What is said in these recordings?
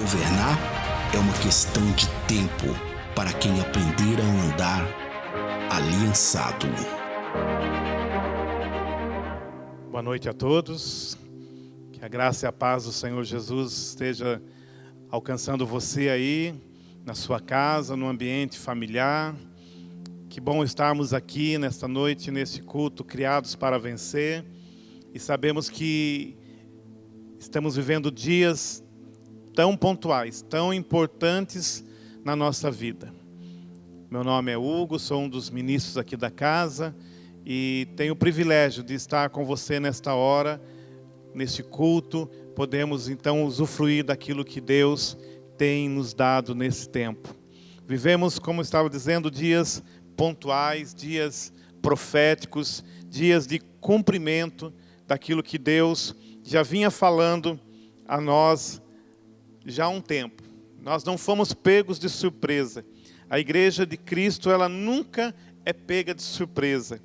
Governar é uma questão de tempo para quem aprender a andar aliançado. Boa noite a todos. Que a graça e a paz do Senhor Jesus esteja alcançando você aí, na sua casa, no ambiente familiar. Que bom estarmos aqui nesta noite, neste culto, criados para vencer. E sabemos que estamos vivendo dias tão pontuais, tão importantes na nossa vida. Meu nome é Hugo, sou um dos ministros aqui da casa e tenho o privilégio de estar com você nesta hora, neste culto. Podemos então usufruir daquilo que Deus tem nos dado nesse tempo. Vivemos, como eu estava dizendo, dias pontuais, dias proféticos, dias de cumprimento daquilo que Deus já vinha falando a nós já há um tempo. Nós não fomos pegos de surpresa. A igreja de Cristo, ela nunca é pega de surpresa.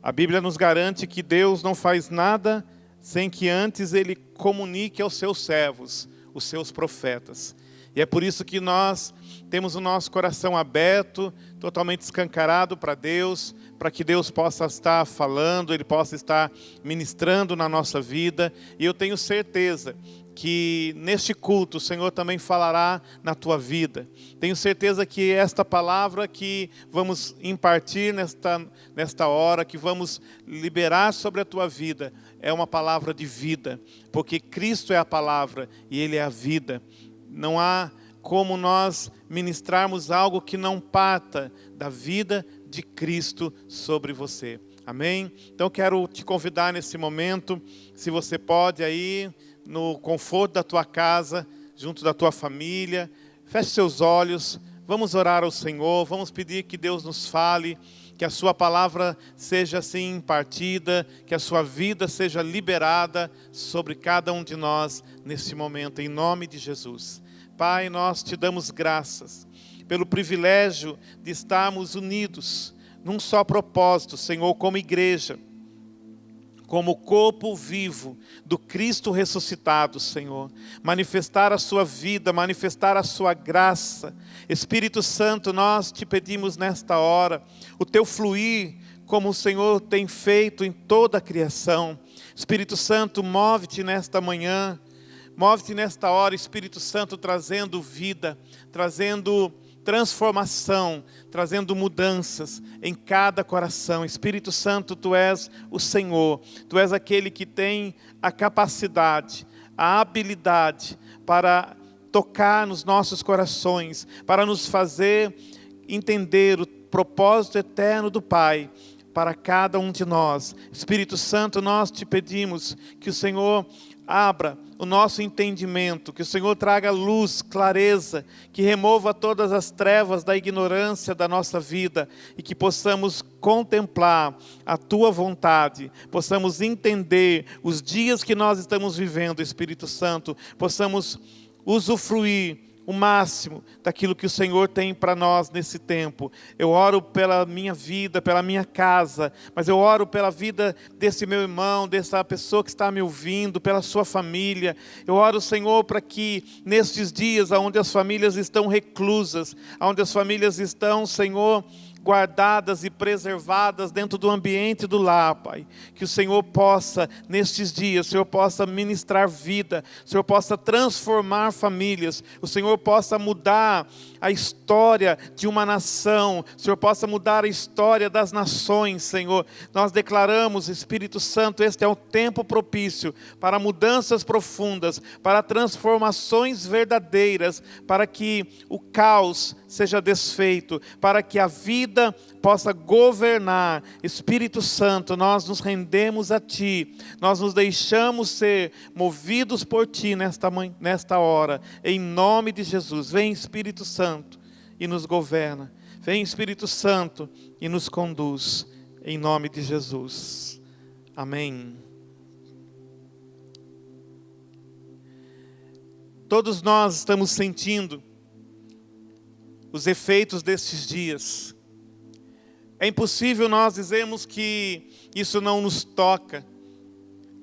A Bíblia nos garante que Deus não faz nada sem que antes Ele comunique aos seus servos, os seus profetas. E é por isso que nós temos o nosso coração aberto, totalmente escancarado para Deus, para que Deus possa estar falando, Ele possa estar ministrando na nossa vida. E eu tenho certeza que neste culto o Senhor também falará na tua vida. Tenho certeza que esta palavra que vamos impartir nesta hora, que vamos liberar sobre a tua vida, é uma palavra de vida, porque Cristo é a palavra e Ele é a vida. Não há como nós ministrarmos algo que não parta da vida de Cristo sobre você. Amém? Então quero te convidar nesse momento, se você pode aí, no conforto da tua casa, junto da tua família, feche seus olhos, vamos orar ao Senhor, vamos pedir que Deus nos fale, que a sua palavra seja assim impartida, que a sua vida seja liberada sobre cada um de nós nesse momento, em nome de Jesus. Pai, nós te damos graças pelo privilégio de estarmos unidos num só propósito, Senhor, como igreja, como corpo vivo do Cristo ressuscitado, Senhor. Manifestar a sua vida, manifestar a sua graça. Espírito Santo, nós te pedimos nesta hora, o teu fluir, como o Senhor tem feito em toda a criação. Espírito Santo, move-te nesta manhã, move-te nesta hora, Espírito Santo, trazendo vida, trazendo transformação, trazendo mudanças em cada coração. Espírito Santo, Tu és o Senhor, Tu és aquele que tem a capacidade, a habilidade para tocar nos nossos corações, para nos fazer entender o propósito eterno do Pai para cada um de nós. Espírito Santo, nós te pedimos que o Senhor abra o nosso entendimento, que o Senhor traga luz, clareza, que remova todas as trevas da ignorância da nossa vida e que possamos contemplar a Tua vontade, possamos entender os dias que nós estamos vivendo, Espírito Santo, possamos usufruir o máximo daquilo que o Senhor tem para nós nesse tempo. Eu oro pela minha vida, pela minha casa, mas eu oro pela vida desse meu irmão, dessa pessoa que está me ouvindo, pela sua família. Eu oro, Senhor, para que nestes dias onde as famílias estão reclusas, onde as famílias estão, Senhor, guardadas e preservadas dentro do ambiente do lar, Pai. Que o Senhor possa, nestes dias, o Senhor possa ministrar vida, o Senhor possa transformar famílias, o Senhor possa mudar a história de uma nação, o Senhor possa mudar a história das nações, Senhor. Nós declaramos, Espírito Santo, este é o tempo propício para mudanças profundas, para transformações verdadeiras, para que o caos seja desfeito, para que a vida possa governar. Espírito Santo, nós nos rendemos a Ti, nós nos deixamos ser movidos por Ti nesta hora, em nome de Jesus. Vem, Espírito Santo, e nos governa. Vem, Espírito Santo, e nos conduz, em nome de Jesus. Amém. Todos nós estamos sentindo os efeitos destes dias. É impossível nós dizermos que isso não nos toca.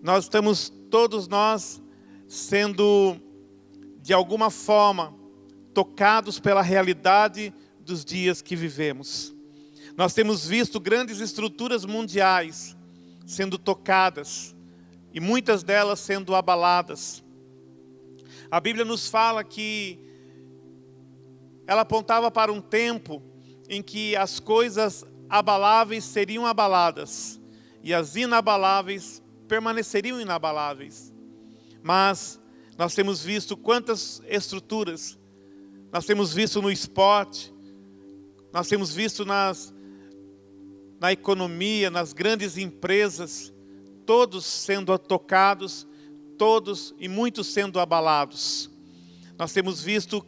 Nós estamos, todos nós, sendo de alguma forma, tocados pela realidade dos dias que vivemos. Nós temos visto grandes estruturas mundiais sendo tocadas e muitas delas sendo abaladas. A Bíblia nos fala que ela apontava para um tempo em que as coisas abaláveis seriam abaladas e as inabaláveis permaneceriam inabaláveis. Mas nós temos visto quantas estruturas, nós temos visto no esporte, nós temos visto na economia, nas grandes empresas, todos sendo tocados, todos e muitos sendo abalados. Nós temos visto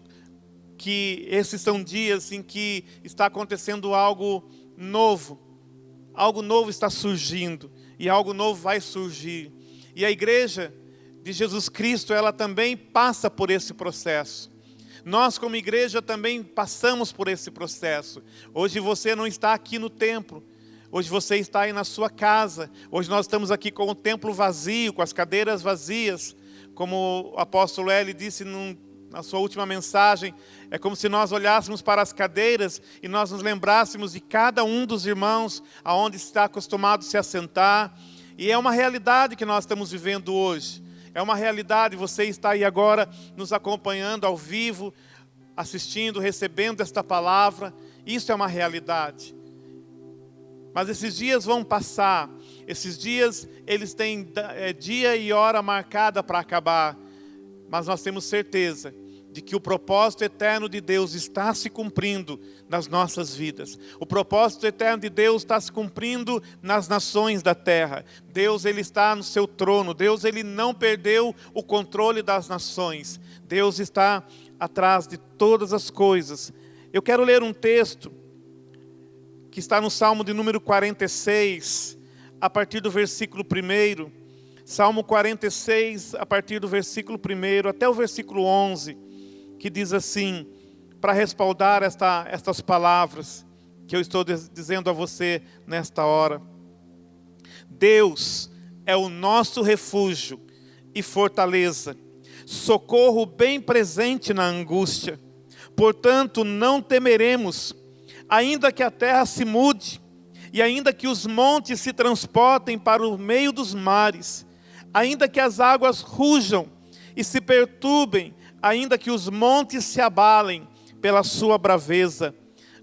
que esses são dias em que está acontecendo algo novo está surgindo, e algo novo vai surgir. E a igreja de Jesus Cristo, ela também passa por esse processo. Nós como igreja também passamos por esse processo. Hoje você não está aqui no templo, hoje você está aí na sua casa. Hoje nós estamos aqui com o templo vazio, com as cadeiras vazias. Como o apóstolo Eli disse na sua última mensagem, é como se nós olhássemos para as cadeiras e nós nos lembrássemos de cada um dos irmãos aonde está acostumado a se assentar. E é uma realidade que nós estamos vivendo hoje. É uma realidade, você está aí agora nos acompanhando ao vivo, assistindo, recebendo esta palavra. Isso é uma realidade. Mas esses dias vão passar. Esses dias, eles têm dia e hora marcada para acabar. Mas nós temos certeza de que o propósito eterno de Deus está se cumprindo nas nossas vidas. O propósito eterno de Deus está se cumprindo nas nações da terra. Deus, Ele está no seu trono. Deus, Ele não perdeu o controle das nações. Deus está atrás de todas as coisas. Eu quero ler um texto que está no Salmo de número 46, a partir do versículo 1. Salmo 46, a partir do versículo 1 até o versículo 11, que diz assim, para respaldar estas palavras que eu estou dizendo a você nesta hora. Deus é o nosso refúgio e fortaleza, socorro bem presente na angústia. Portanto, não temeremos, ainda que a terra se mude, e ainda que os montes se transportem para o meio dos mares, ainda que as águas rujam e se perturbem, ainda que os montes se abalem pela sua braveza.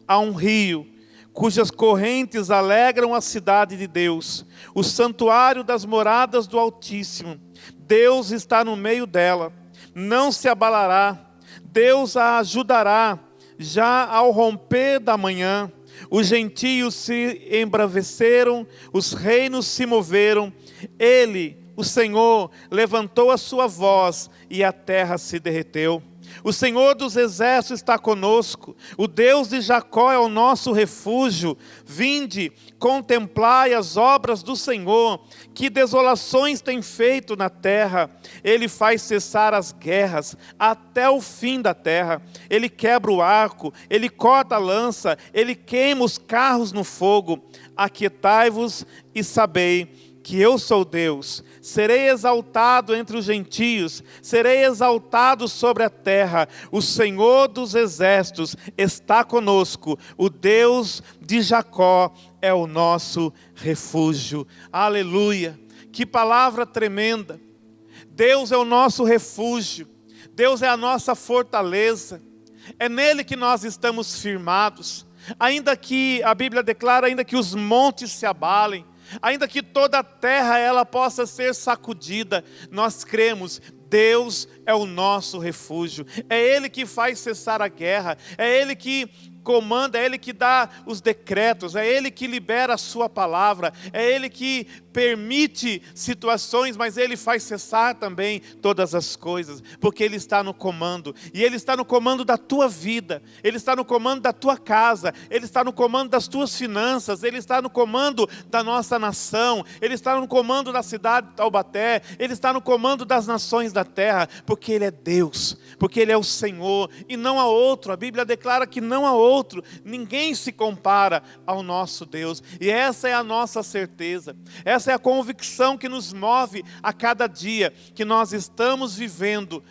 Há um rio, cujas correntes alegram a cidade de Deus, o santuário das moradas do Altíssimo. Deus está no meio dela, não se abalará. Deus a ajudará, já ao romper da manhã. Os gentios se embraveceram, os reinos se moveram. Ele, o Senhor, levantou a sua voz e a terra se derreteu. O Senhor dos exércitos está conosco. O Deus de Jacó é o nosso refúgio. Vinde, contemplai as obras do Senhor. Que desolações tem feito na terra. Ele faz cessar as guerras até o fim da terra. Ele quebra o arco, ele corta a lança, ele queima os carros no fogo. Aquietai-vos e sabei que eu sou Deus. Serei exaltado entre os gentios, serei exaltado sobre a terra. O Senhor dos exércitos está conosco. O Deus de Jacó é o nosso refúgio. Aleluia! Que palavra tremenda! Deus é o nosso refúgio. Deus é a nossa fortaleza. É nele que nós estamos firmados. Ainda que, a Bíblia declara, ainda que os montes se abalem, ainda que toda a terra ela possa ser sacudida, nós cremos, Deus é o nosso refúgio. É Ele que faz cessar a guerra, é Ele que comanda, é Ele que dá os decretos, é Ele que libera a sua palavra, é Ele que permite situações, mas Ele faz cessar também todas as coisas, porque Ele está no comando, e Ele está no comando da tua vida, Ele está no comando da tua casa, Ele está no comando das tuas finanças, Ele está no comando da nossa nação, Ele está no comando da cidade de Taubaté, Ele está no comando das nações da terra, porque Ele é Deus, porque Ele é o Senhor, e não há outro. A Bíblia declara que não há outro, ninguém se compara ao nosso Deus, e essa é a nossa certeza, essa é a convicção que nos move a cada dia, que nós estamos vivendo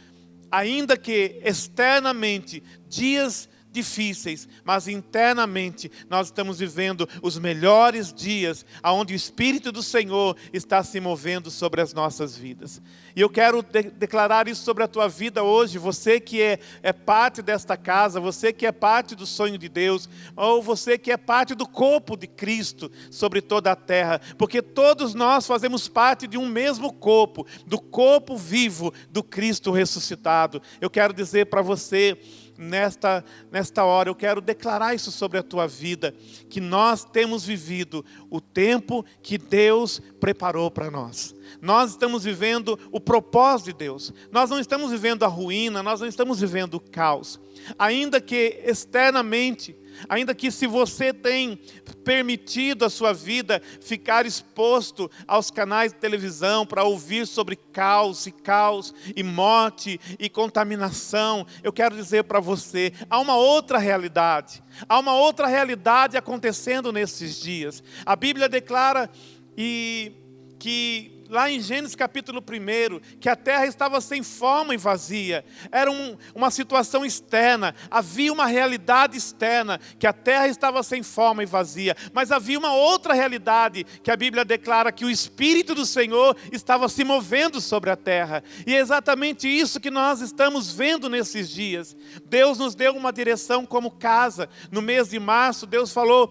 ainda que externamente dias difíceis, mas internamente nós estamos vivendo os melhores dias, onde o Espírito do Senhor está se movendo sobre as nossas vidas. E eu quero declarar isso sobre a tua vida hoje, você que é parte desta casa, você que é parte do sonho de Deus, ou você que é parte do corpo de Cristo sobre toda a terra, porque todos nós fazemos parte de um mesmo corpo, do corpo vivo do Cristo ressuscitado. Eu quero dizer para você, nesta hora, eu quero declarar isso sobre a tua vida, que nós temos vivido o tempo que Deus preparou para nós. Nós estamos vivendo o propósito de Deus. Nós não estamos vivendo a ruína, nós não estamos vivendo o caos. Ainda que externamente, ainda que se você tem permitido a sua vida ficar exposto aos canais de televisão para ouvir sobre caos e morte e contaminação, eu quero dizer para você, há uma outra realidade. Há uma outra realidade acontecendo nesses dias. A Bíblia declara que lá em Gênesis capítulo 1, que a terra estava sem forma e vazia. Era uma situação externa, havia uma realidade externa, que a terra estava sem forma e vazia. Mas havia uma outra realidade, que a Bíblia declara que o Espírito do Senhor estava se movendo sobre a terra. E é exatamente isso que nós estamos vendo nesses dias. Deus nos deu uma direção como casa. No mês de março, Deus falou,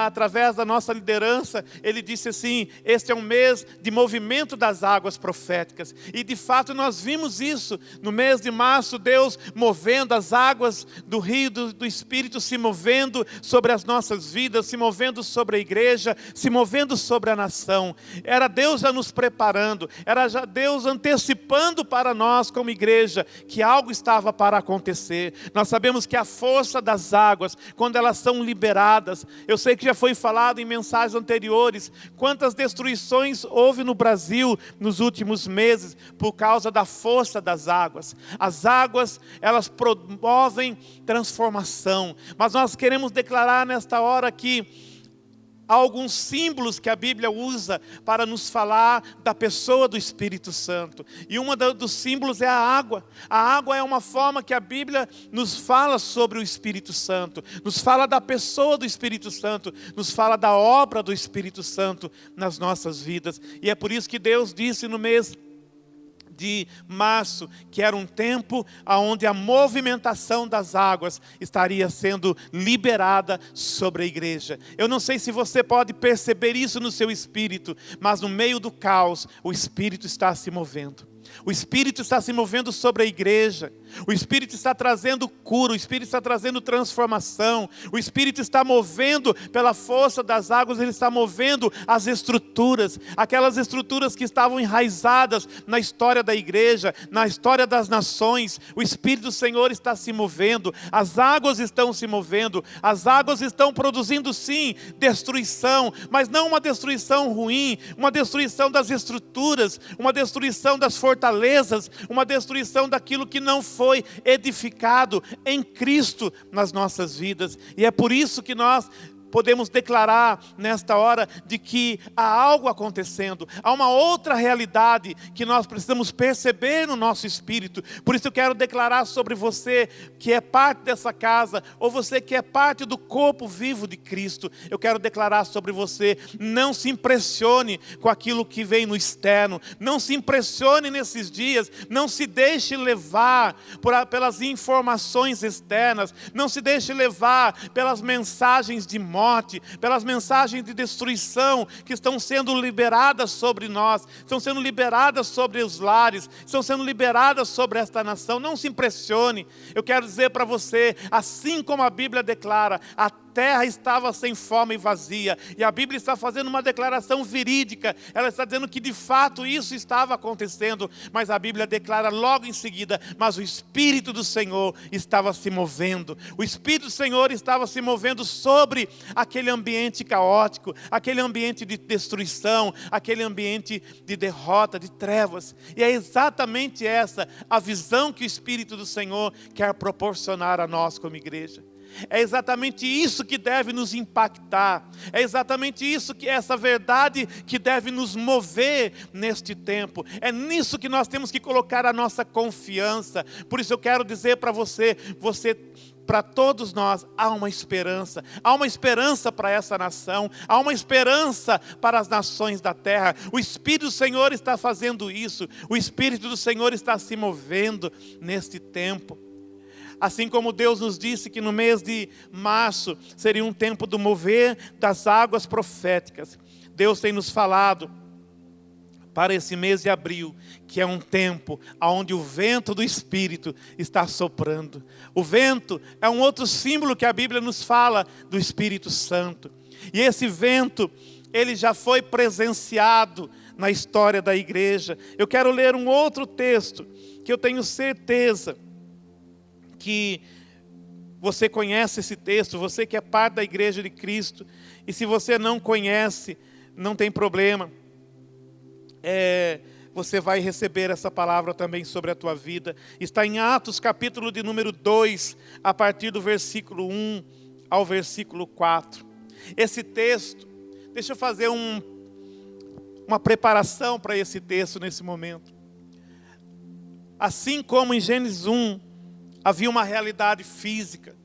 através da nossa liderança, Ele disse assim, este é um mês de movimento das águas proféticas. E de fato nós vimos isso no mês de março, Deus movendo as águas do rio do Espírito, se movendo sobre as nossas vidas, se movendo sobre a igreja, se movendo sobre a nação. Era Deus já nos preparando, era já Deus antecipando para nós como igreja, que algo estava para acontecer. Nós sabemos que a força das águas, quando elas são liberadas, eu sei que já foi falado em mensagens anteriores, quantas destruições houve no Brasil nos últimos meses, por causa da força das águas. As águas, elas promovem transformação, mas nós queremos declarar nesta hora que há alguns símbolos que a Bíblia usa para nos falar da pessoa do Espírito Santo. E um dos símbolos é a água. A água é uma forma que a Bíblia nos fala sobre o Espírito Santo. Nos fala da pessoa do Espírito Santo. Nos fala da obra do Espírito Santo nas nossas vidas. E é por isso que Deus disse no mês de março, que era um tempo onde a movimentação das águas estaria sendo liberada sobre a igreja. Eu não sei se você pode perceber isso no seu espírito, mas no meio do caos, o Espírito está se movendo. O Espírito está se movendo sobre a igreja. O Espírito está trazendo cura, o Espírito está trazendo transformação. O Espírito está movendo pela força das águas, Ele está movendo as estruturas. Aquelas estruturas que estavam enraizadas na história da igreja, na história das nações. O Espírito do Senhor está se movendo. As águas estão se movendo. As águas estão produzindo sim destruição, mas não uma destruição ruim. Uma destruição das estruturas, uma destruição das fortalezas, uma destruição daquilo que não foi edificado em Cristo nas nossas vidas. E é por isso que nós podemos declarar nesta hora de que há algo acontecendo, há uma outra realidade que nós precisamos perceber no nosso espírito. Por isso eu quero declarar sobre você que é parte dessa casa, ou você que é parte do corpo vivo de Cristo. Eu quero declarar sobre você, não se impressione com aquilo que vem no externo, não se impressione nesses dias, não se deixe levar pelas informações externas, não se deixe levar pelas mensagens de morte, pelas mensagens de destruição que estão sendo liberadas sobre nós, estão sendo liberadas sobre os lares, estão sendo liberadas sobre esta nação. Não se impressione. Eu quero dizer para você, assim como a Bíblia declara, a terra estava sem forma e vazia, e a Bíblia está fazendo uma declaração verídica. Ela está dizendo que de fato isso estava acontecendo, mas a Bíblia declara logo em seguida, mas o Espírito do Senhor estava se movendo. O Espírito do Senhor estava se movendo sobre aquele ambiente caótico, aquele ambiente de destruição, aquele ambiente de derrota, de trevas. E é exatamente essa a visão que o Espírito do Senhor quer proporcionar a nós como igreja. É exatamente isso que deve nos impactar. É exatamente isso que essa verdade que deve nos mover neste tempo. É nisso que nós temos que colocar a nossa confiança. Por isso eu quero dizer para você, para todos nós, há uma esperança. Há uma esperança para essa nação. Há uma esperança para as nações da terra. O Espírito do Senhor está fazendo isso. O Espírito do Senhor está se movendo neste tempo. Assim como Deus nos disse que no mês de março seria um tempo do mover das águas proféticas. Deus tem nos falado para esse mês de abril, que é um tempo onde o vento do Espírito está soprando. O vento é um outro símbolo que a Bíblia nos fala do Espírito Santo. E esse vento, ele já foi presenciado na história da igreja. Eu quero ler um outro texto, que eu tenho certeza que você conhece esse texto, você que é parte da igreja de Cristo. E se você não conhece, não tem problema. Você vai receber essa palavra também sobre a tua vida. Está em Atos capítulo de número 2, a partir do versículo 1 ao versículo 4. Esse texto, deixa eu fazer uma preparação para esse texto nesse momento. Assim como em Gênesis 1, havia uma realidade física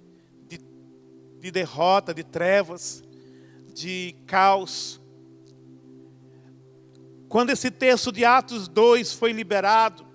de derrota, de trevas, de caos. Quando esse texto de Atos 2 foi liberado,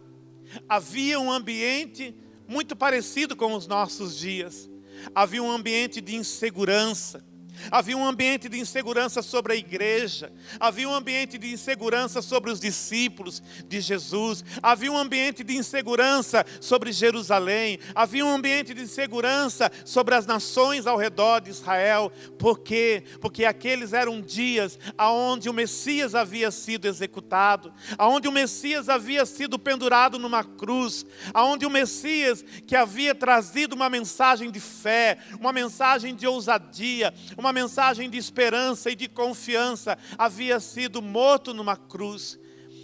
havia um ambiente muito parecido com os nossos dias. Havia um ambiente de insegurança. Havia um ambiente de insegurança sobre a igreja. Havia um ambiente de insegurança sobre os discípulos de Jesus. Havia um ambiente de insegurança sobre Jerusalém. Havia um ambiente de insegurança sobre as nações ao redor de Israel. Por quê? Porque aqueles eram dias onde o Messias havia sido executado, onde o Messias havia sido pendurado numa cruz, onde o Messias que havia trazido uma mensagem de fé, uma mensagem de ousadia, uma mensagem de esperança e de confiança, havia sido morto numa cruz.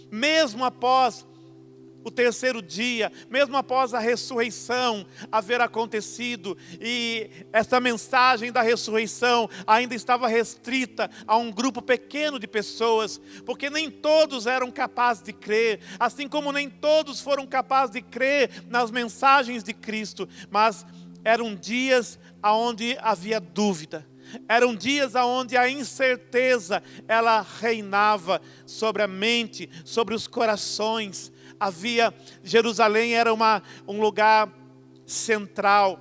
Mesmo após o terceiro dia, mesmo após a ressurreição haver acontecido, e essa mensagem da ressurreição ainda estava restrita a um grupo pequeno de pessoas, porque nem todos eram capazes de crer, assim como nem todos foram capazes de crer nas mensagens de Cristo, mas eram dias onde havia dúvida. Eram dias onde a incerteza, ela reinava sobre a mente, sobre os corações. Jerusalém era um lugar central,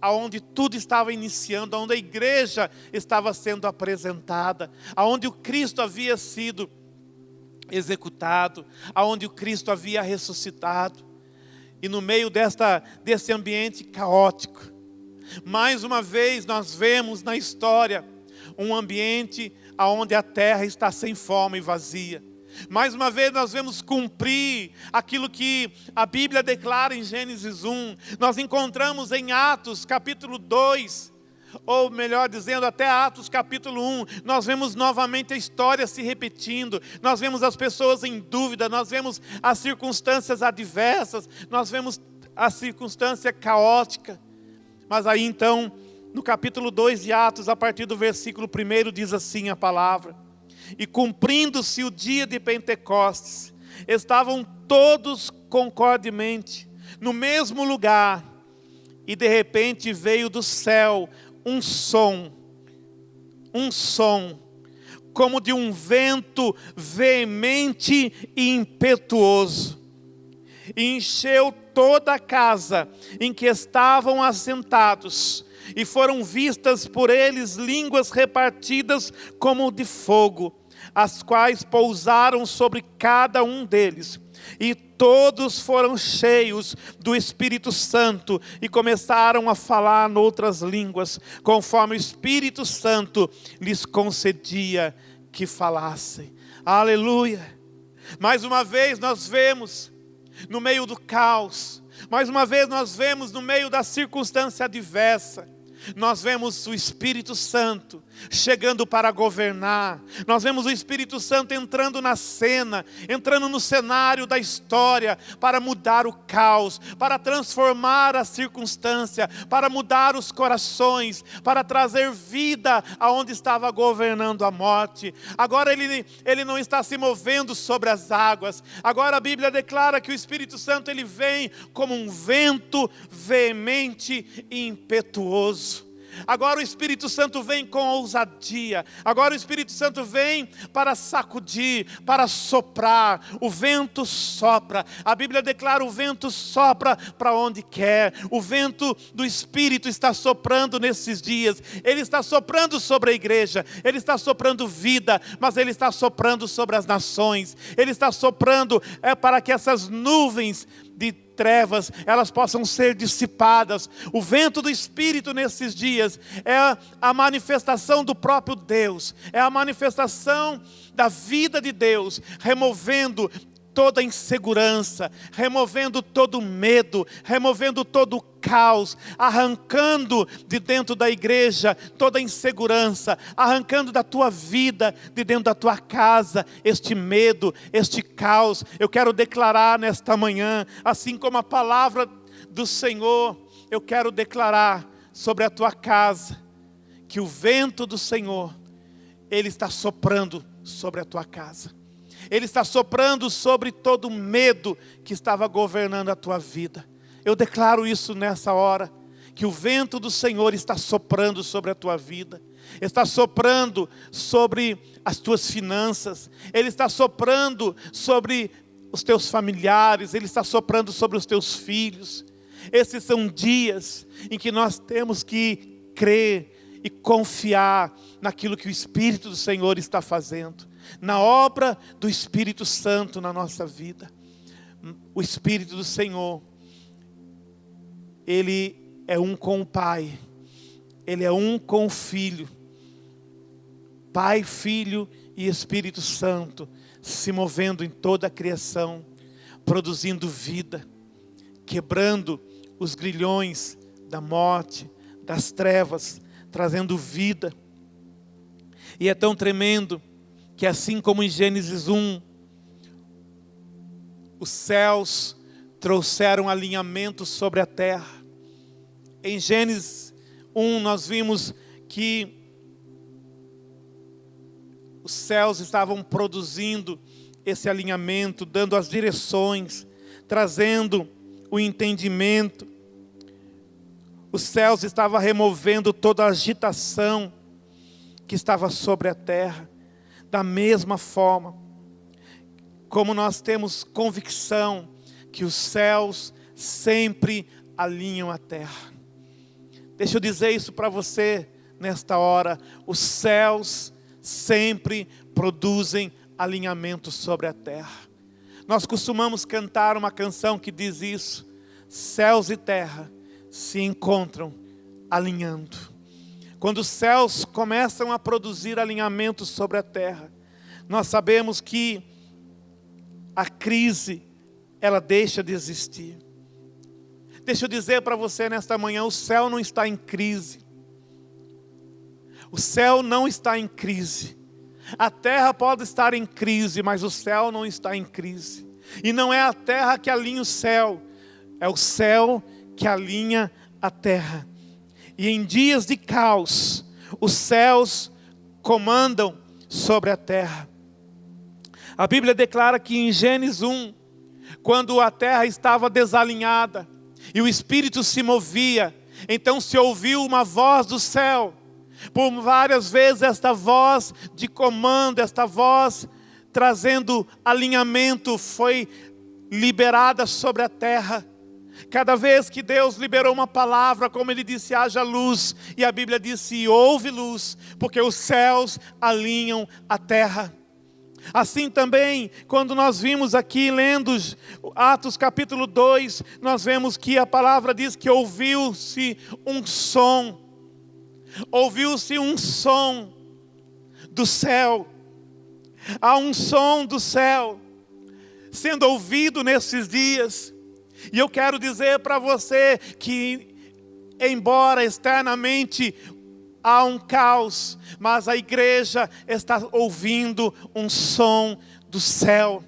onde tudo estava iniciando, onde a igreja estava sendo apresentada, onde o Cristo havia sido executado, onde o Cristo havia ressuscitado. E no meio desse ambiente caótico, mais uma vez nós vemos na história um ambiente onde a terra está sem forma e vazia. Mais uma vez nós vemos cumprir aquilo que a Bíblia declara em Gênesis 1. Nós encontramos em Atos capítulo 2, ou melhor dizendo, até Atos capítulo 1, nós vemos novamente a história se repetindo. Nós vemos as pessoas em dúvida, nós vemos as circunstâncias adversas, nós vemos a circunstância caótica. Mas aí então, no capítulo 2 de Atos, a partir do versículo 1, diz assim a palavra: e cumprindo-se o dia de Pentecostes, estavam todos concordemente no mesmo lugar, e de repente veio do céu um som, como de um vento veemente e impetuoso, e encheu toda a casa em que estavam assentados, e foram vistas por eles línguas repartidas como de fogo, as quais pousaram sobre cada um deles. E todos foram cheios do Espírito Santo e começaram a falar noutras línguas, conforme o Espírito Santo lhes concedia que falassem. Aleluia! Mais uma vez nós vemos no meio do caos, mais uma vez nós vemos no meio da circunstância adversa, nós vemos o Espírito Santo chegando para governar. Nós vemos o Espírito Santo entrando na cena, entrando no cenário da história, para mudar o caos, para transformar a circunstância, para mudar os corações, para trazer vida aonde estava governando a morte. Agora ele não está se movendo sobre as águas. Agora a Bíblia declara que o Espírito Santo ele vem como um vento veemente e impetuoso. Agora o Espírito Santo vem com ousadia. Agora o Espírito Santo vem para sacudir, para soprar. O vento sopra. A Bíblia declara: o vento sopra para onde quer. O vento do Espírito está soprando nesses dias. Ele está soprando sobre a igreja. Ele está soprando vida, mas ele está soprando sobre as nações. Ele está soprando para que essas nuvens de trevas, elas possam ser dissipadas. O vento do Espírito nesses dias é a manifestação do próprio Deus, é a manifestação da vida de Deus, removendo toda insegurança, removendo todo medo, removendo todo o caos, arrancando de dentro da igreja toda insegurança, arrancando da tua vida, de dentro da tua casa, este medo, este caos. Eu quero declarar nesta manhã, assim como a palavra do Senhor, eu quero declarar sobre a tua casa, que o vento do Senhor, ele está soprando sobre a tua casa. Ele está soprando sobre todo o medo que estava governando a tua vida. Eu declaro isso nessa hora, que o vento do Senhor está soprando sobre a tua vida. Está soprando sobre as tuas finanças. Ele está soprando sobre os teus familiares. Ele está soprando sobre os teus filhos. Esses são dias em que nós temos que crer e confiar naquilo que o Espírito do Senhor está fazendo, na obra do Espírito Santo na nossa vida. O Espírito do Senhor, ele é um com o Pai, ele é um com o Filho. Pai, Filho e Espírito Santo se movendo em toda a criação, produzindo vida, quebrando os grilhões da morte, das trevas, trazendo vida. E é tão tremendo que, assim como em Gênesis 1, os céus trouxeram alinhamento sobre a terra. Em Gênesis 1 nós vimos que os céus estavam produzindo esse alinhamento, dando as direções, trazendo o entendimento. Os céus estavam removendo toda a agitação que estava sobre a terra. Da mesma forma, como nós temos convicção que os céus sempre alinham a terra. Deixa eu dizer isso para você nesta hora. Os céus sempre produzem alinhamento sobre a terra. Nós costumamos cantar uma canção que diz isso: céus e terra se encontram alinhando. Quando os céus começam a produzir alinhamento sobre a terra, nós sabemos que a crise, ela deixa de existir. Deixa eu dizer para você nesta manhã, o céu não está em crise. O céu não está em crise. A terra pode estar em crise, mas o céu não está em crise. E não é a terra que alinha o céu, é o céu que alinha a terra. E em dias de caos, os céus comandam sobre a terra. A Bíblia declara que em Gênesis 1, quando a terra estava desalinhada e o Espírito se movia, então se ouviu uma voz do céu. Por várias vezes esta voz de comando, esta voz trazendo alinhamento foi liberada sobre a terra. Cada vez que Deus liberou uma palavra, como Ele disse, haja luz, e a Bíblia disse, houve luz, porque os céus alinham a terra. Assim também, quando nós vimos aqui, lendo Atos capítulo 2, nós vemos que a palavra diz que ouviu-se um som do céu. Há um som do céu sendo ouvido nesses dias. E eu quero dizer para você que embora externamente há um caos, mas a igreja está ouvindo um som do céu.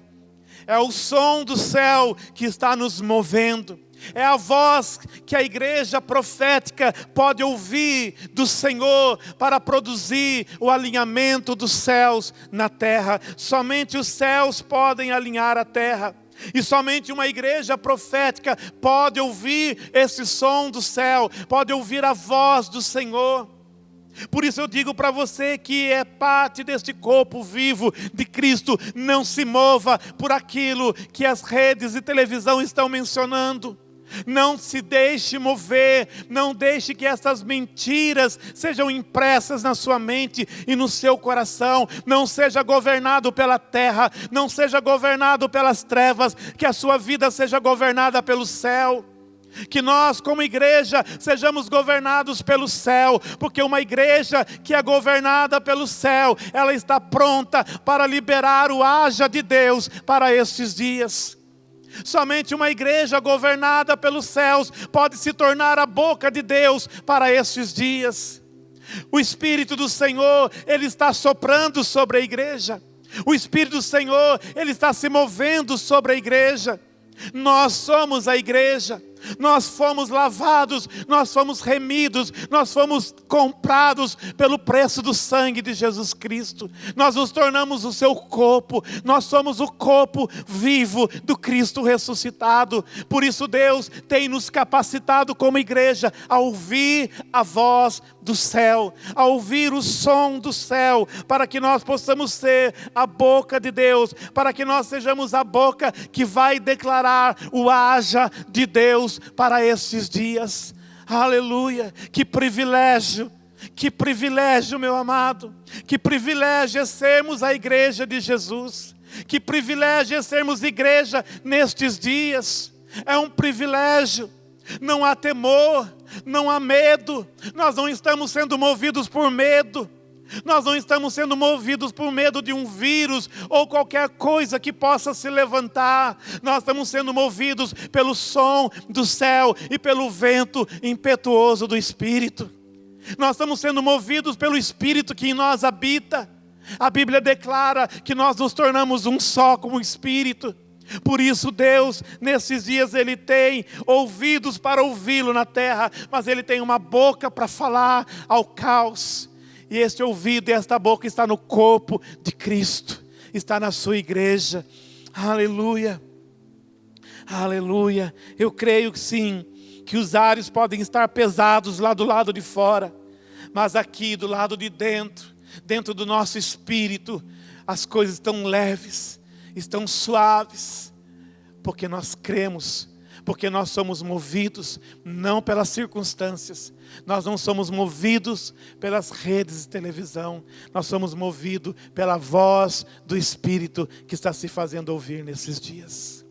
É o som do céu que está nos movendo. É a voz que a igreja profética pode ouvir do Senhor para produzir o alinhamento dos céus na terra. Somente os céus podem alinhar a terra. E somente uma igreja profética pode ouvir esse som do céu, pode ouvir a voz do Senhor. Por isso eu digo para você que é parte deste corpo vivo de Cristo, não se mova por aquilo que as redes de televisão estão mencionando. Não se deixe mover, não deixe que essas mentiras sejam impressas na sua mente e no seu coração. Não seja governado pela terra, não seja governado pelas trevas, que a sua vida seja governada pelo céu. Que nós como igreja sejamos governados pelo céu, porque uma igreja que é governada pelo céu, ela está pronta para liberar o haja de Deus para estes dias. Somente uma igreja governada pelos céus pode se tornar a boca de Deus para estes dias. O Espírito do Senhor, Ele está soprando sobre a igreja. O Espírito do Senhor, Ele está se movendo sobre a igreja. Nós somos a igreja. Nós fomos lavados, nós fomos remidos, nós fomos comprados pelo preço do sangue de Jesus Cristo. Nós nos tornamos o seu corpo, nós somos o corpo vivo do Cristo ressuscitado. Por isso Deus tem nos capacitado como igreja a ouvir a voz do céu, a ouvir o som do céu, para que nós possamos ser a boca de Deus, para que nós sejamos a boca que vai declarar o haja de Deus para esses dias. Aleluia, que privilégio, meu amado, que privilégio é sermos a igreja de Jesus, que privilégio é sermos igreja nestes dias, é um privilégio. Não há temor, não há medo, nós não estamos sendo movidos por medo. Nós não estamos sendo movidos por medo de um vírus ou qualquer coisa que possa se levantar. Nós estamos sendo movidos pelo som do céu e pelo vento impetuoso do Espírito. Nós estamos sendo movidos pelo Espírito que em nós habita. A Bíblia declara que nós nos tornamos um só com o Espírito. Por isso Deus, nesses dias, Ele tem ouvidos para ouvi-lo na terra, mas Ele tem uma boca para falar ao caos. E este ouvido e esta boca está no corpo de Cristo, está na sua igreja. Aleluia, aleluia. Eu creio que sim, que os ares podem estar pesados lá do lado de fora, mas aqui do lado de dentro, dentro do nosso espírito, as coisas estão leves, estão suaves, porque nós cremos. Porque nós somos movidos não pelas circunstâncias, nós não somos movidos pelas redes de televisão, nós somos movidos pela voz do Espírito que está se fazendo ouvir nesses dias.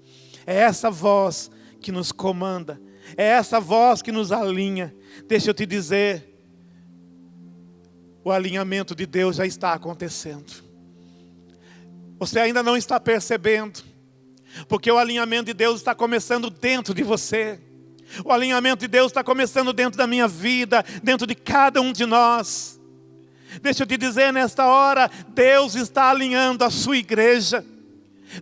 É essa voz que nos comanda, é essa voz que nos alinha. Deixa eu te dizer, o alinhamento de Deus já está acontecendo. Você ainda não está percebendo, porque o alinhamento de Deus está começando dentro de você. O alinhamento de Deus está começando dentro da minha vida, dentro de cada um de nós. Deixa eu te dizer nesta hora, Deus está alinhando a sua igreja.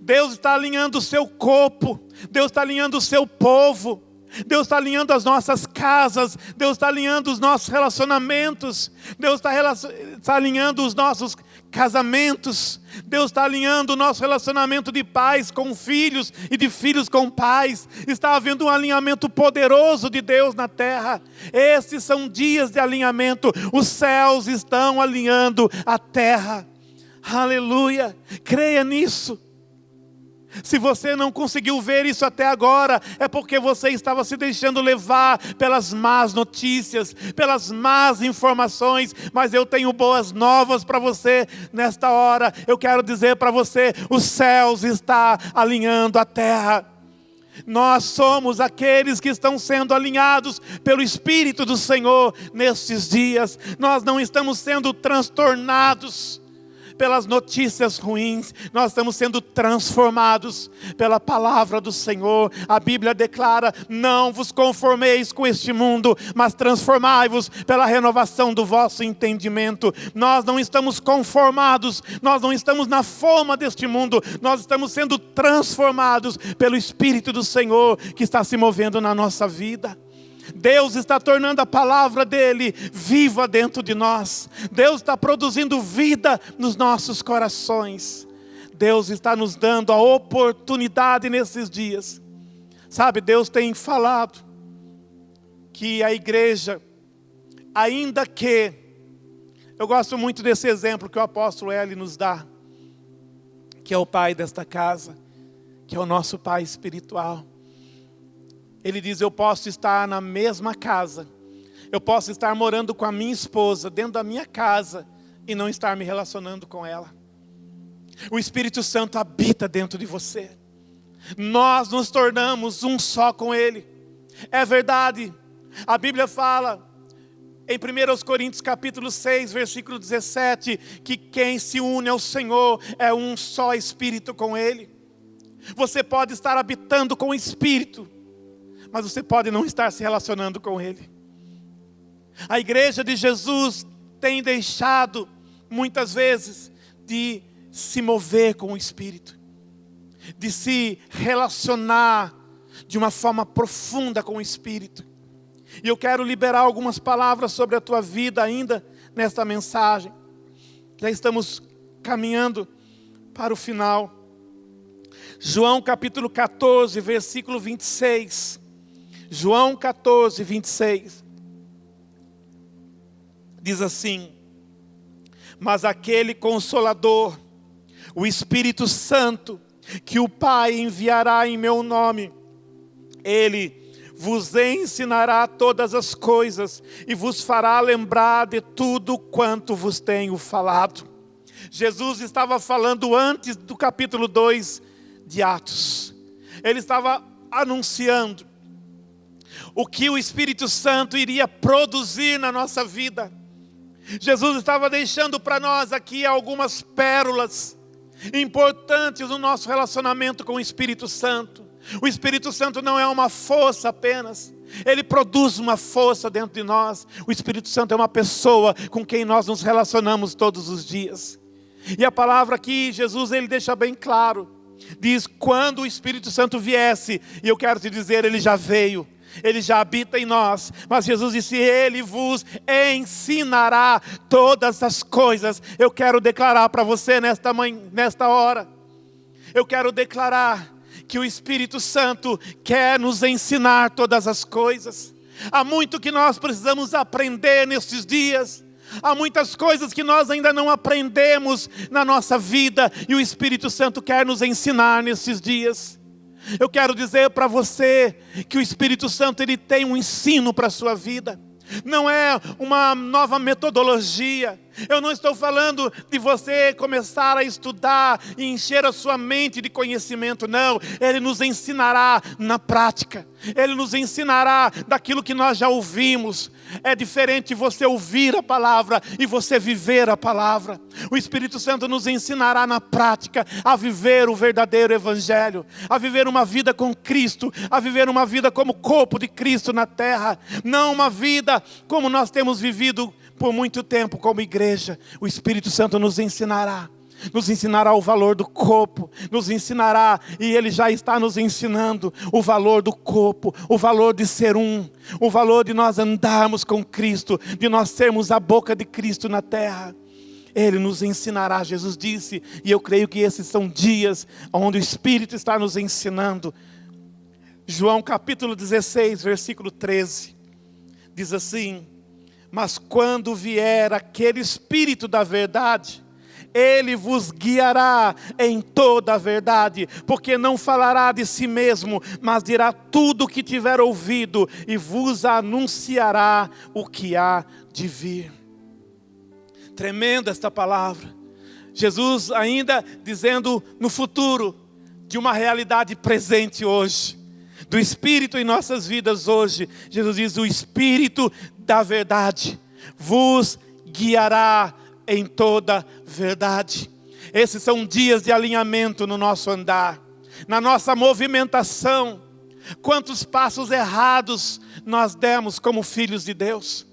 Deus está alinhando o seu corpo. Deus está alinhando o seu povo. Deus está alinhando as nossas casas. Deus está alinhando os nossos relacionamentos. Deus está alinhando os nossos casamentos. Deus está alinhando o nosso relacionamento de pais com filhos e de filhos com pais. Está havendo um alinhamento poderoso de Deus na terra. Esses são dias de alinhamento. Os céus estão alinhando a terra. Aleluia. Creia nisso. Se você não conseguiu ver isso até agora, é porque você estava se deixando levar pelas más notícias, pelas más informações. Mas eu tenho boas novas para você nesta hora. Eu quero dizer para você, os céus estão alinhando a terra. Nós somos aqueles que estão sendo alinhados pelo Espírito do Senhor nestes dias. Nós não estamos sendo transtornados pelas notícias ruins, nós estamos sendo transformados pela palavra do Senhor. A Bíblia declara: não vos conformeis com este mundo, mas transformai-vos pela renovação do vosso entendimento. Nós não estamos conformados, nós não estamos na forma deste mundo, nós estamos sendo transformados pelo Espírito do Senhor que está se movendo na nossa vida. Deus está tornando a palavra dele viva dentro de nós. Deus está produzindo vida nos nossos corações. Deus está nos dando a oportunidade nesses dias. Sabe, Deus tem falado que a igreja, ainda que... Eu gosto muito desse exemplo que o apóstolo Eli nos dá, que é o pai desta casa, que é o nosso pai espiritual. Ele diz: eu posso estar na mesma casa, eu posso estar morando com a minha esposa, dentro da minha casa, e não estar me relacionando com ela. O Espírito Santo habita dentro de você. Nós nos tornamos um só com Ele. É verdade. A Bíblia fala, em 1 Coríntios capítulo 6, versículo 17, que quem se une ao Senhor é um só Espírito com Ele. Você pode estar habitando com o Espírito, mas você pode não estar se relacionando com Ele. A igreja de Jesus tem deixado, muitas vezes, de se mover com o Espírito, de se relacionar de uma forma profunda com o Espírito. E eu quero liberar algumas palavras sobre a tua vida ainda nesta mensagem. Já estamos caminhando para o final. João capítulo 14, versículo 26. João 14, 26. Diz assim: mas aquele Consolador, o Espírito Santo, que o Pai enviará em meu nome, Ele vos ensinará todas as coisas e vos fará lembrar de tudo quanto vos tenho falado. Jesus estava falando antes do capítulo 2 de Atos. Ele estava anunciando o que o Espírito Santo iria produzir na nossa vida. Jesus estava deixando para nós aqui algumas pérolas importantes no nosso relacionamento com o Espírito Santo. O Espírito Santo não é uma força apenas, ele produz uma força dentro de nós. O Espírito Santo é uma pessoa com quem nós nos relacionamos todos os dias. E a palavra aqui, Jesus, ele deixa bem claro, diz: quando o Espírito Santo viesse, e eu quero te dizer, ele já veio, ele já habita em nós, mas Jesus disse: ele vos ensinará todas as coisas. Eu quero declarar para você nesta hora, eu quero declarar que o Espírito Santo quer nos ensinar todas as coisas. Há muito que nós precisamos aprender nesses dias. Há muitas coisas que nós ainda não aprendemos na nossa vida, e o Espírito Santo quer nos ensinar nesses dias. Eu quero dizer para você que o Espírito Santo, ele tem um ensino para a sua vida. Não é uma nova metodologia. Eu não estou falando de você começar a estudar e encher a sua mente de conhecimento, não. Ele nos ensinará na prática. Ele nos ensinará daquilo que nós já ouvimos. É diferente você ouvir a palavra e você viver a palavra. O Espírito Santo nos ensinará na prática a viver o verdadeiro Evangelho, a viver uma vida com Cristo, a viver uma vida como corpo de Cristo na terra. Não uma vida como nós temos vivido por muito tempo como igreja. O Espírito Santo nos ensinará o valor do corpo, nos ensinará, e Ele já está nos ensinando o valor do corpo, o valor de ser um, o valor de nós andarmos com Cristo, de nós sermos a boca de Cristo na terra. Ele nos ensinará, Jesus disse, e eu creio que esses são dias onde o Espírito está nos ensinando. João capítulo 16, versículo 13, diz assim: mas quando vier aquele Espírito da verdade, Ele vos guiará em toda a verdade, porque não falará de si mesmo, mas dirá tudo o que tiver ouvido, e vos anunciará o que há de vir. Tremenda esta palavra. Jesus ainda dizendo no futuro, de uma realidade presente hoje, do Espírito em nossas vidas hoje. Jesus diz: o Espírito da verdade vos guiará em toda verdade. Esses são dias de alinhamento no nosso andar, na nossa movimentação. Quantos passos errados nós demos como filhos de Deus?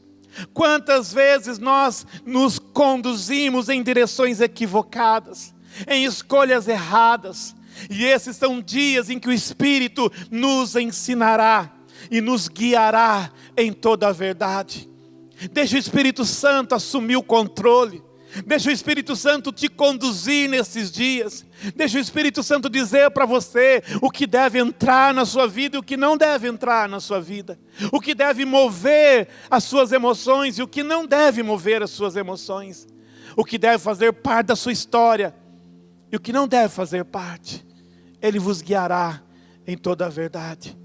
Quantas vezes nós nos conduzimos em direções equivocadas, em escolhas erradas? E esses são dias em que o Espírito nos ensinará e nos guiará em toda a verdade. Deixa o Espírito Santo assumir o controle. Deixa o Espírito Santo te conduzir nesses dias. Deixa o Espírito Santo dizer para você o que deve entrar na sua vida e o que não deve entrar na sua vida. O que deve mover as suas emoções e o que não deve mover as suas emoções. O que deve fazer parte da sua história e o que não deve fazer parte. Ele vos guiará em toda a verdade.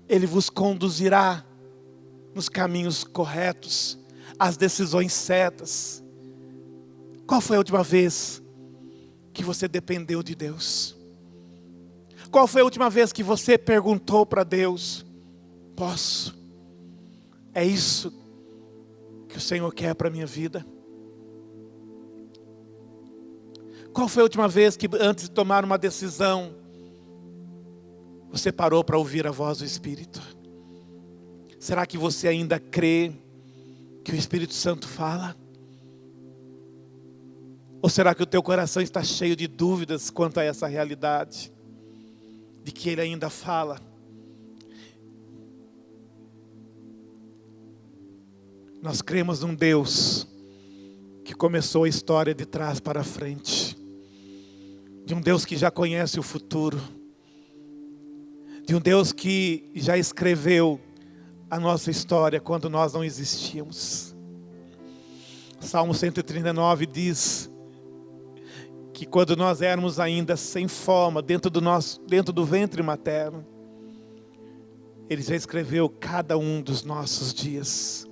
Ele vos conduzirá nos caminhos corretos, às decisões certas. Qual foi a última vez que você dependeu de Deus? Qual foi a última vez que você perguntou para Deus: posso? É isso que o Senhor quer para a minha vida? Qual foi a última vez que, antes de tomar uma decisão, você parou para ouvir a voz do Espírito? Será que você ainda crê que o Espírito Santo fala? Ou será que o teu coração está cheio de dúvidas quanto a essa realidade? De que Ele ainda fala? Nós cremos num Deus que começou a história de trás para frente. De um Deus que já conhece o futuro. De um Deus que já escreveu a nossa história quando nós não existíamos. Salmo 139 diz que quando nós éramos ainda sem forma, dentro do ventre materno, Ele já escreveu cada um dos nossos dias.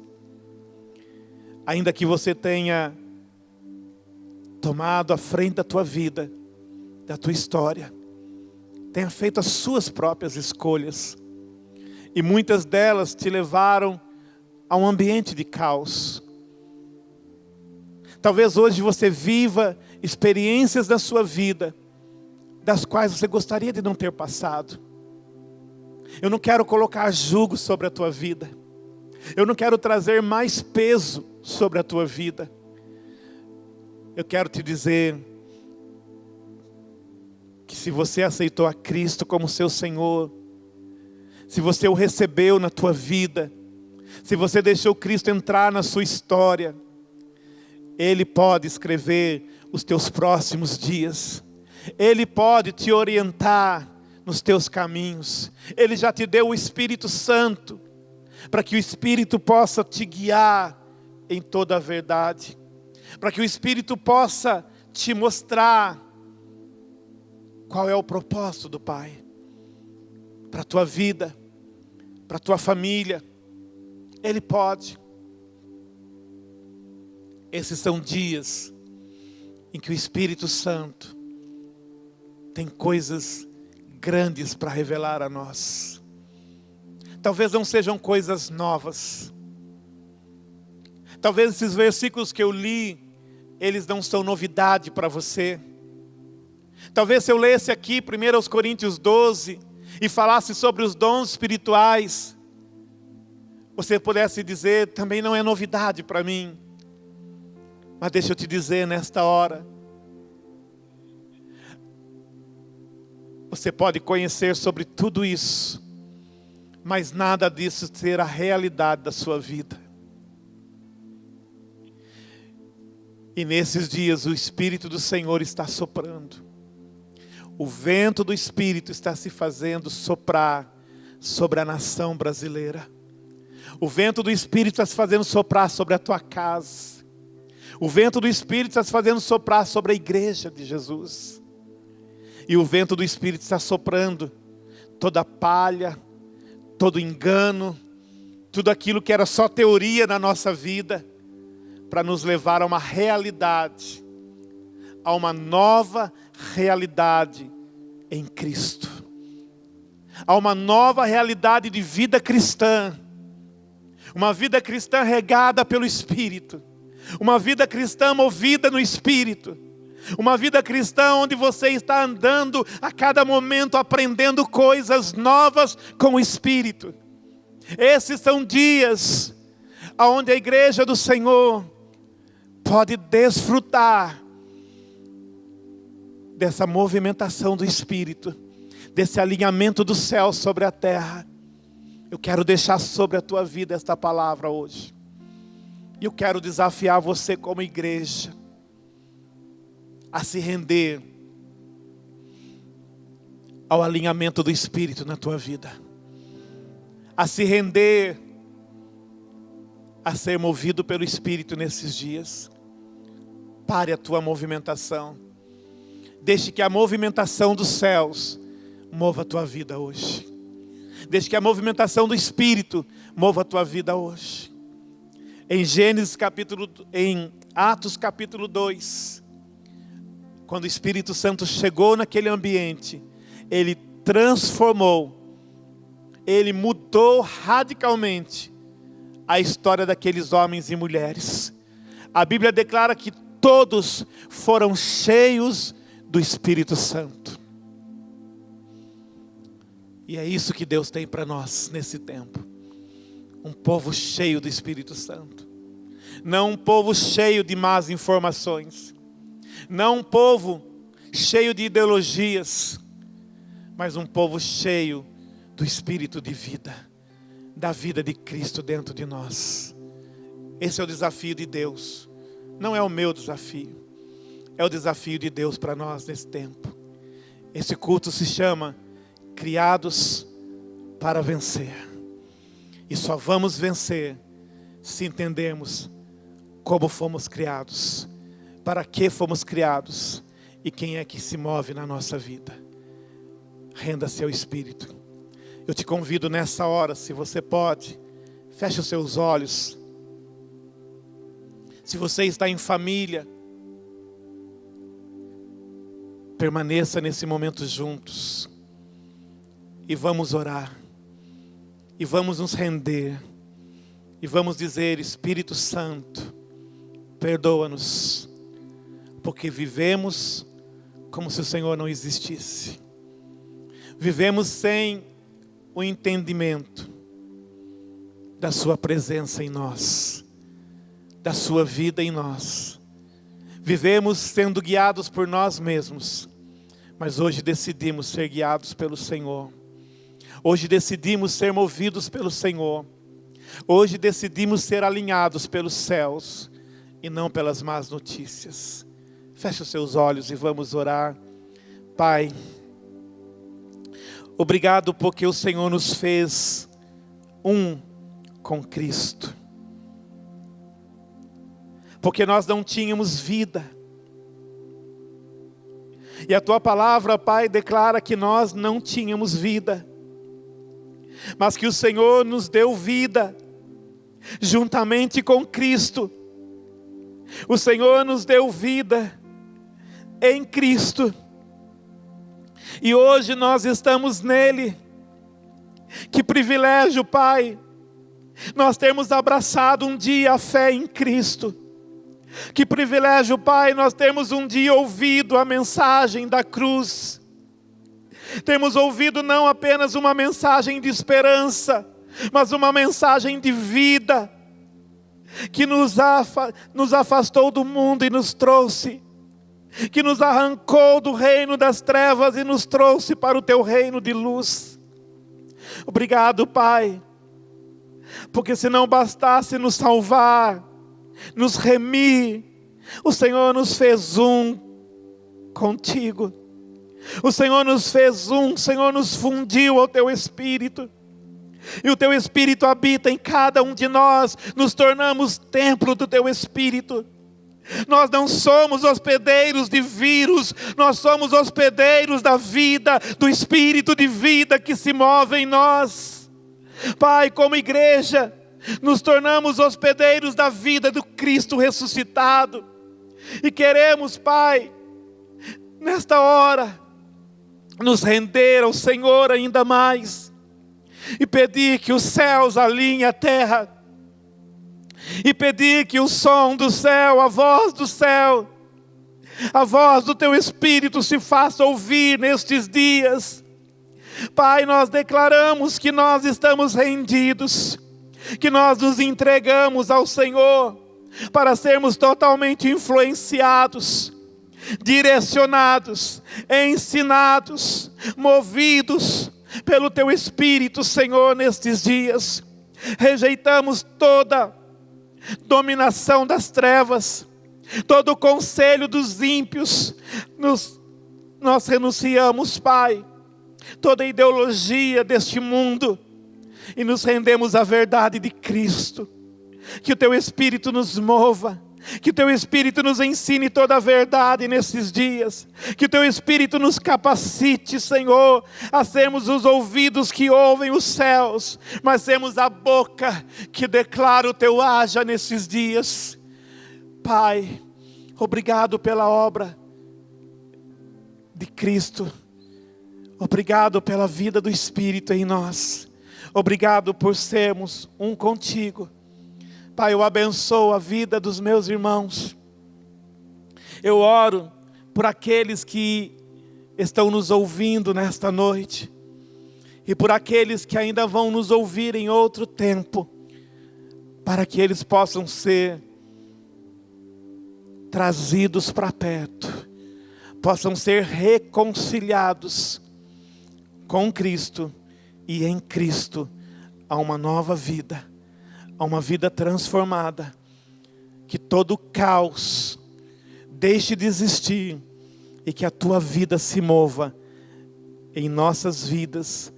Ainda que você tenha tomado a frente da tua vida, da tua história, tenha feito as suas próprias escolhas, e muitas delas te levaram a um ambiente de caos. Talvez hoje você viva experiências da sua vida, das quais você gostaria de não ter passado. Eu não quero colocar jugo sobre a tua vida. Eu não quero trazer mais peso sobre a tua vida. Eu quero te dizer que se você aceitou a Cristo como seu Senhor, se você o recebeu na tua vida, se você deixou Cristo entrar na sua história, Ele pode escrever os teus próximos dias. Ele pode te orientar nos teus caminhos. Ele já te deu o Espírito Santo, para que o Espírito possa te guiar em toda a verdade. Para que o Espírito possa te mostrar qual é o propósito do Pai para a tua vida, para a tua família. Ele pode. Esses são dias em que o Espírito Santo tem coisas grandes para revelar a nós. Talvez não sejam coisas novas. Talvez esses versículos que eu li, eles não são novidade para você. Talvez se eu lesse aqui 1 Coríntios 12 e falasse sobre os dons espirituais, você pudesse dizer: também não é novidade para mim. Mas deixa eu te dizer nesta hora, você pode conhecer sobre tudo isso, mas nada disso ser a realidade da sua vida. E nesses dias o Espírito do Senhor está soprando. O vento do Espírito está se fazendo soprar sobre a nação brasileira. O vento do Espírito está se fazendo soprar sobre a tua casa. O vento do Espírito está se fazendo soprar sobre a igreja de Jesus. E o vento do Espírito está soprando toda palha, todo engano, tudo aquilo que era só teoria na nossa vida, para nos levar a uma realidade, a uma nova realidade em Cristo. A uma nova realidade de vida cristã. Uma vida cristã regada pelo Espírito. Uma vida cristã movida no Espírito. Uma vida cristã onde você está andando a cada momento, aprendendo coisas novas com o Espírito. Esses são dias onde a igreja do Senhor pode desfrutar dessa movimentação do Espírito, desse alinhamento do céu sobre a terra. Eu quero deixar sobre a tua vida esta palavra hoje. E eu quero desafiar você como igreja a se render ao alinhamento do Espírito na tua vida. A se render a ser movido pelo Espírito nesses dias. Pare a tua movimentação. Deixe que a movimentação dos céus mova a tua vida hoje. Deixe que a movimentação do Espírito mova a tua vida hoje. Em Atos capítulo 2, quando o Espírito Santo chegou naquele ambiente, ele transformou, ele mudou radicalmente a história daqueles homens e mulheres. A Bíblia declara que todos foram cheios do Espírito Santo. E é isso que Deus tem para nós nesse tempo. Um povo cheio do Espírito Santo. Não um povo cheio de más informações. Não um povo cheio de ideologias. Mas um povo cheio do Espírito de vida. Da vida de Cristo dentro de nós. Esse é o desafio de Deus. Não é o meu desafio. É o desafio de Deus para nós nesse tempo. Esse culto se chama Criados para Vencer. E só vamos vencer se entendermos como fomos criados, para que fomos criados e quem é que se move na nossa vida. Renda-se ao Espírito. Eu te convido nessa hora, se você pode, feche os seus olhos. Se você está em família, permaneça nesse momento juntos. E vamos orar. E vamos nos render. E vamos dizer: Espírito Santo, perdoa-nos. Porque vivemos como se o Senhor não existisse. Vivemos sem o entendimento da sua presença em nós. Da sua vida em nós. Vivemos sendo guiados por nós mesmos. Mas hoje decidimos ser guiados pelo Senhor. Hoje decidimos ser movidos pelo Senhor. Hoje decidimos ser alinhados pelos céus e não pelas más notícias. Feche os seus olhos e vamos orar. Pai, obrigado porque o Senhor nos fez um com Cristo. Porque nós não tínhamos vida. E a tua palavra, Pai, declara que nós não tínhamos vida, mas que o Senhor nos deu vida, juntamente com Cristo. O Senhor nos deu vida em Cristo. E hoje nós estamos nele. Que privilégio, Pai, nós termos abraçado um dia a fé em Cristo. Que privilégio, Pai, nós temos um dia ouvido a mensagem da cruz. Temos ouvido não apenas uma mensagem de esperança, mas uma mensagem de vida, que nos afastou do mundo e nos trouxe, que nos arrancou do reino das trevas e nos trouxe para o teu reino de luz. Obrigado, Pai, porque se não bastasse nos salvar, nos remir, o Senhor nos fez um contigo. O Senhor nos fez um, o Senhor nos fundiu ao teu Espírito. E o teu Espírito habita em cada um de nós. Nos tornamos templo do teu Espírito. Nós não somos hospedeiros de vírus. Nós somos hospedeiros da vida, do Espírito de vida que se move em nós. Pai, como igreja, nos tornamos hospedeiros da vida do Cristo ressuscitado. E queremos, Pai, nesta hora, nos render ao Senhor ainda mais. E pedir que os céus alinhem a terra. e pedir que o som do céu, a voz do céu, a voz do Teu Espírito se faça ouvir nestes dias. Pai, nós declaramos que nós estamos rendidos, que nós nos entregamos ao Senhor para sermos totalmente influenciados, direcionados, ensinados, movidos pelo Teu Espírito, Senhor, nestes dias. Rejeitamos toda dominação das trevas, todo o conselho dos ímpios, nós renunciamos, Pai, toda ideologia deste mundo e nos rendemos à verdade de Cristo. Que o Teu Espírito nos mova, que o Teu Espírito nos ensine toda a verdade nesses dias, que o Teu Espírito nos capacite, Senhor, a sermos os ouvidos que ouvem os céus, mas sermos a boca que declara o Teu haja nesses dias. Pai, obrigado pela obra de Cristo, obrigado pela vida do Espírito em nós, obrigado por sermos um contigo. Pai, eu abençoo a vida dos meus irmãos. Eu oro por aqueles que estão nos ouvindo nesta noite, e por aqueles que ainda vão nos ouvir em outro tempo, para que eles possam ser trazidos para perto, possam ser reconciliados com Cristo, e em Cristo a uma nova vida, a uma vida transformada. Que todo caos deixe de existir e que a Tua vida se mova em nossas vidas,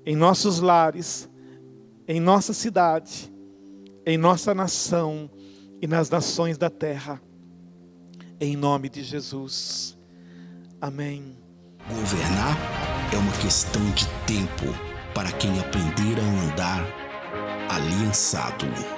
em nossos lares, em nossa cidade, em nossa nação e nas nações da terra. Em nome de Jesus. Amém. Governar é uma questão de tempo para quem aprender a andar aliançado.